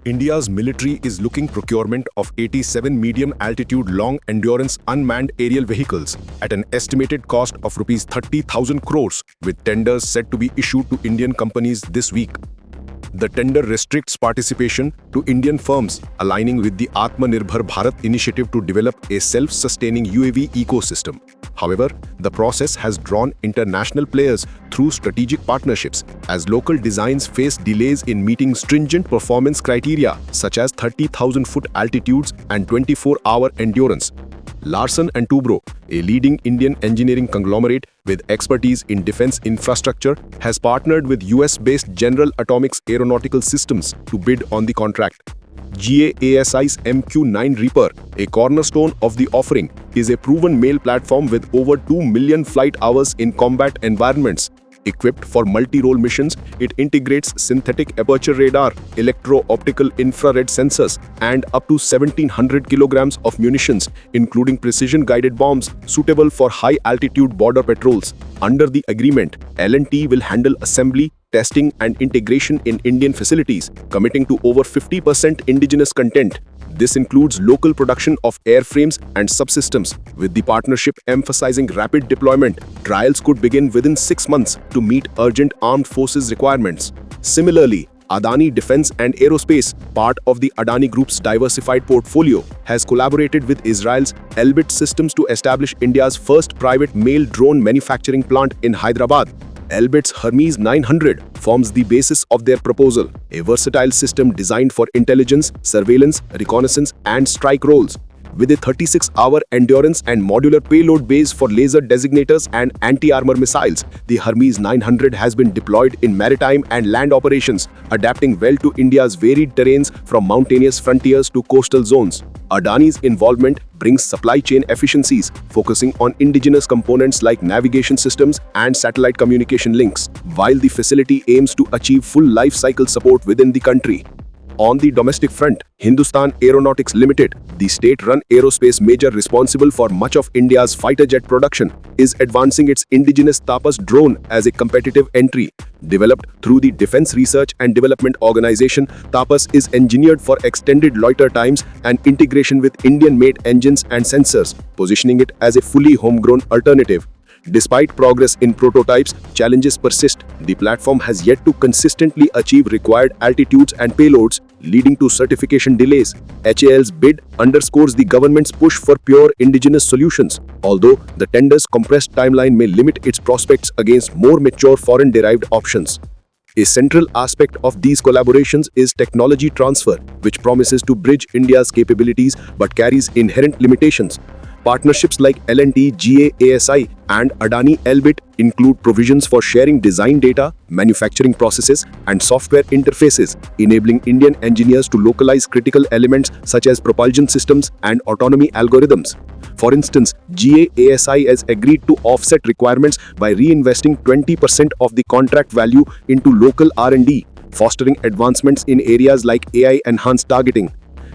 India's military is looking procurement of 87 medium-altitude long-endurance unmanned aerial vehicles at an estimated cost of Rs 30,000 crores, with tenders set to be issued to Indian companies this week. The tender restricts participation to Indian firms, aligning with the Atmanirbhar Bharat initiative to develop a self-sustaining UAV ecosystem. However, the process has drawn international players through strategic partnerships, as local designs face delays in meeting stringent performance criteria such as 30,000-foot altitudes and 24-hour endurance. Larsen Toubro, a leading Indian engineering conglomerate with expertise in defense infrastructure, has partnered with US-based General Atomics Aeronautical Systems to bid on the contract. GAASI's MQ-9 Reaper, a cornerstone of the offering, is a proven mail platform with over 2 million flight hours in combat environments. Equipped for multi-role missions, it integrates synthetic aperture radar, electro-optical infrared sensors, and up to 1,700 kilograms of munitions, including precision-guided bombs suitable for high-altitude border patrols. Under the agreement, L&T will handle assembly, testing, and integration in Indian facilities, committing to over 50% indigenous content. This includes local production of airframes and subsystems. With the partnership emphasizing rapid deployment, trials could begin within 6 months to meet urgent armed forces requirements. Similarly, Adani Defence and Aerospace, part of the Adani Group's diversified portfolio, has collaborated with Israel's Elbit Systems to establish India's first private mail drone manufacturing plant in Hyderabad. Elbit's Hermes 900 forms the basis of their proposal, a versatile system designed for intelligence, surveillance, reconnaissance, and strike roles. With a 36-hour endurance and modular payload base for laser designators and anti-armor missiles, the Hermes 900 has been deployed in maritime and land operations, adapting well to India's varied terrains from mountainous frontiers to coastal zones. Adani's involvement brings supply chain efficiencies, focusing on indigenous components like navigation systems and satellite communication links, while the facility aims to achieve full life cycle support within the country. On the domestic front, Hindustan Aeronautics Limited, the state-run aerospace major responsible for much of India's fighter jet production, is advancing its indigenous TAPas drone as a competitive entry. Developed through the Defense Research and Development Organization, TAPas is engineered for extended loiter times and integration with Indian-made engines and sensors, positioning it as a fully homegrown alternative. Despite progress in prototypes, challenges persist. The platform has yet to consistently achieve required altitudes and payloads, leading to certification delays. HAL's bid underscores the government's push for pure indigenous solutions, although the tender's compressed timeline may limit its prospects against more mature foreign-derived options. A central aspect of these collaborations is technology transfer, which promises to bridge India's capabilities but carries inherent limitations. Partnerships like L&T, GAASI, and Adani Elbit include provisions for sharing design data, manufacturing processes, and software interfaces, enabling Indian engineers to localize critical elements such as propulsion systems and autonomy algorithms. For instance, GAASI has agreed to offset requirements by reinvesting 20% of the contract value into local R&D, fostering advancements in areas like AI-enhanced targeting.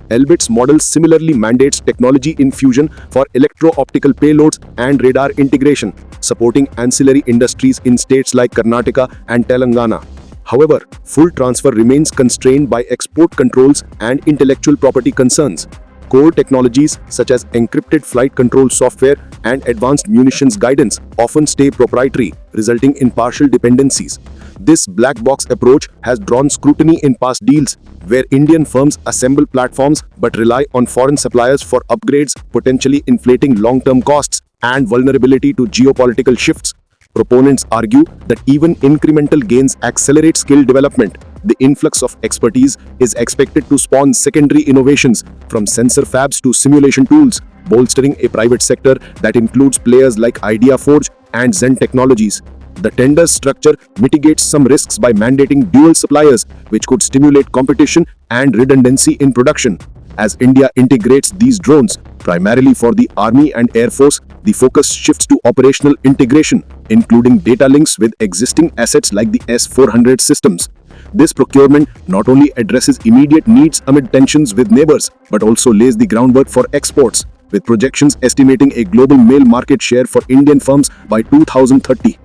Elbit's model similarly mandates technology infusion for electro-optical payloads and radar integration, supporting ancillary industries in states like Karnataka and Telangana. However, full transfer remains constrained by export controls and intellectual property concerns. Core technologies such as encrypted flight control software and advanced munitions guidance often stay proprietary, resulting in partial dependencies. This black box approach has drawn scrutiny in past deals, where Indian firms assemble platforms but rely on foreign suppliers for upgrades, potentially inflating long-term costs and vulnerability to geopolitical shifts. Proponents argue that even incremental gains accelerate skill development. The influx of expertise is expected to spawn secondary innovations, from sensor fabs to simulation tools, bolstering a private sector that includes players like IdeaForge and Zen Technologies. The tender structure mitigates some risks by mandating dual suppliers, which could stimulate competition and redundancy in production. As India integrates these drones, primarily for the Army and Air Force, the focus shifts to operational integration, including data links with existing assets like the S-400 systems. This procurement not only addresses immediate needs amid tensions with neighbors, but also lays the groundwork for exports, with projections estimating a global mail market share for Indian firms by 2030.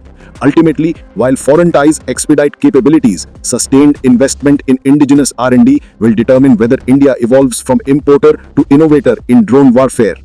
Ultimately, while foreign ties expedite capabilities, sustained investment in indigenous R&D will determine whether India evolves from importer to innovator in drone warfare.